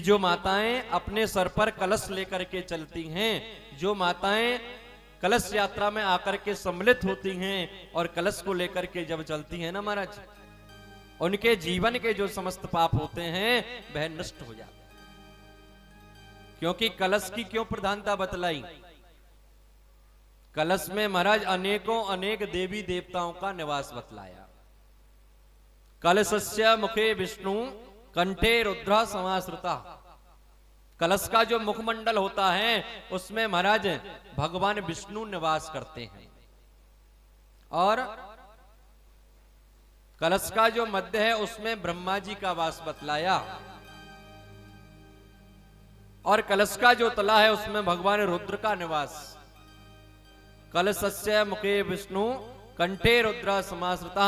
जो माताएं अपने सर पर कलश लेकर के चलती हैं, जो माताएं कलश यात्रा में आकर के सम्मिलित होती हैं और कलश को लेकर के जब चलती हैं ना महाराज, उनके जीवन के जो समस्त पाप होते हैं वह नष्ट हो जाते हैं। क्योंकि कलश की क्यों प्रधानता बतलाई? कलश में महाराज अनेकों अनेक देवी देवताओं का निवास बतलाया। कलशस्य मुखे विष्णु कंठे रुद्र समाश्रिता। कलश का जो मुखमंडल होता है उसमें महाराज भगवान विष्णु निवास करते हैं, और कलश का जो मध्य है उसमें ब्रह्मा जी का वास बतलाया, और कलश का जो तला है उसमें भगवान रुद्र का निवास। कलशस्य मुखे विष्णु कंठे रुद्र समाश्रिता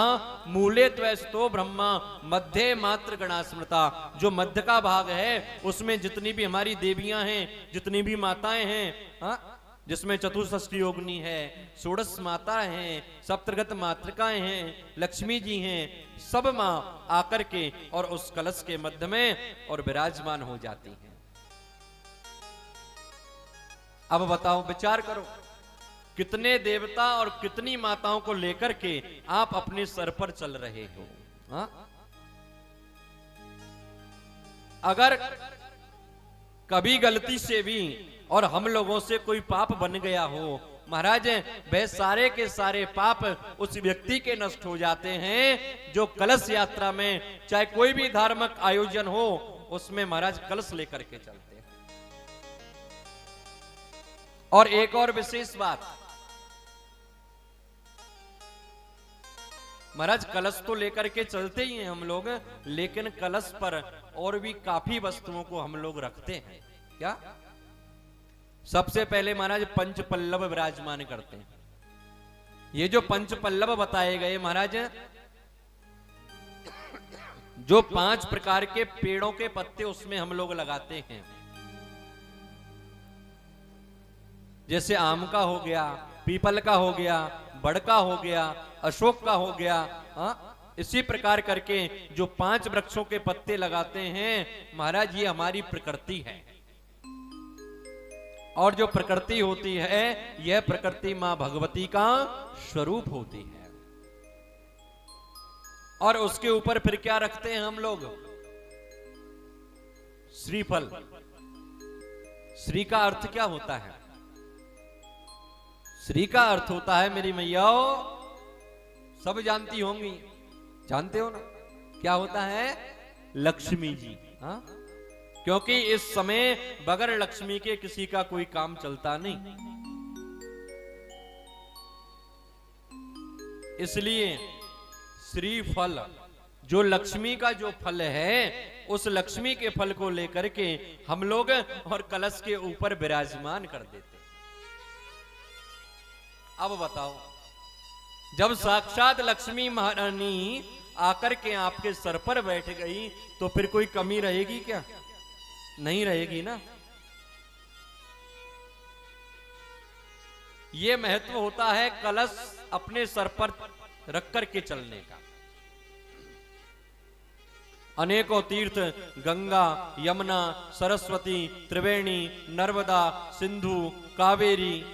मूले त्वस्तो ब्रह्मा मध्य मात्र गणास्मृता। जो मध्य का भाग है उसमें जितनी भी हमारी देवियां हैं, जितनी भी माताएं हैं, जिसमें चतुष्षष्ठी योगिनी है, षोडश माता हैं, सप्तगत मातृकाएं हैं, लक्ष्मी जी हैं, सब मां आकर के और उस कलश के मध्य में और विराजमान हो जाती हैं। अब बताओ, विचार करो, कितने देवता और कितनी माताओं को लेकर के आप अपने सर पर चल रहे हो। हा? अगर कभी गलती से भी और हम लोगों से कोई पाप बन गया हो महाराज, वह सारे के सारे पाप उस व्यक्ति के नष्ट हो जाते हैं जो कलश यात्रा में, चाहे कोई भी धार्मिक आयोजन हो, उसमें महाराज कलश लेकर के चलते हैं। और एक और विशेष बात महाराज, कलश तो लेकर के चलते ही हैं हम लोग, लेकिन कलश पर और भी काफी वस्तुओं को हम लोग रखते हैं। क्या? सबसे पहले महाराज पंच पल्लव विराजमान करते हैं। ये जो पंच पल्लव बताए गए महाराज, जो 5 प्रकार के पेड़ों के पत्ते उसमें हम लोग लगाते हैं, जैसे आम का हो गया, पीपल का हो गया, बड़ का हो गया, अशोक का हो गया। इसी प्रकार करके जो 5 वृक्षों के पत्ते लगाते हैं महाराज, ये हमारी प्रकृति है। और जो प्रकृति होती है यह प्रकृति मां भगवती का स्वरूप होती है। और उसके ऊपर फिर क्या रखते हैं हम लोग? श्रीफल। श्री का अर्थ क्या होता है? श्री का अर्थ होता है, मेरी मैयाओ सब जानती होंगी, जानते हो ना, क्या होता है? लक्ष्मी जी। हाँ, क्योंकि इस समय बगैर लक्ष्मी के किसी का कोई काम चलता नहीं, इसलिए श्रीफल, जो लक्ष्मी का जो फल है, उस लक्ष्मी के फल को लेकर के हम लोग और कलश के ऊपर विराजमान कर देते। अब बताओ, जब साक्षात लक्ष्मी महारानी आकर के आपके सर पर बैठ गई तो फिर कोई कमी रहेगी क्या? नहीं रहेगी ना। ये महत्व होता है कलश अपने सर पर रख करके चलने का। अनेकों तीर्थ, गंगा, यमुना, सरस्वती, त्रिवेणी, नर्मदा, सिंधु, कावेरी,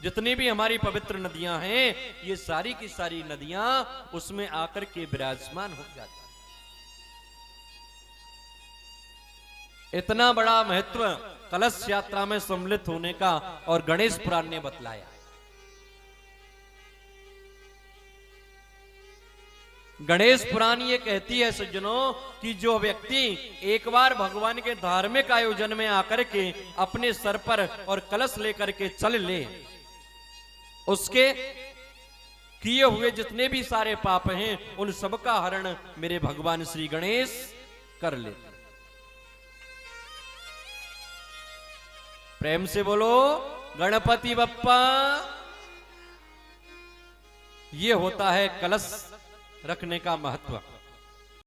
जितनी भी हमारी पवित्र नदियां हैं, ये सारी की सारी नदियां उसमें आकर के विराजमान हो जाती हैं। इतना बड़ा महत्व कलश यात्रा में सम्मिलित होने का और गणेश पुराण ने बतलाया। गणेश पुराण ये कहती है सज्जनों कि जो व्यक्ति एक बार भगवान के धार्मिक आयोजन में आकर के अपने सर पर और कलश लेकर के चल ले, उसके किए हुए जितने भी सारे पाप हैं उन सब का हरण मेरे भगवान श्री गणेश कर लेते। प्रेम से बोलो गणपति बप्पा। ये होता है कलश रखने का महत्व।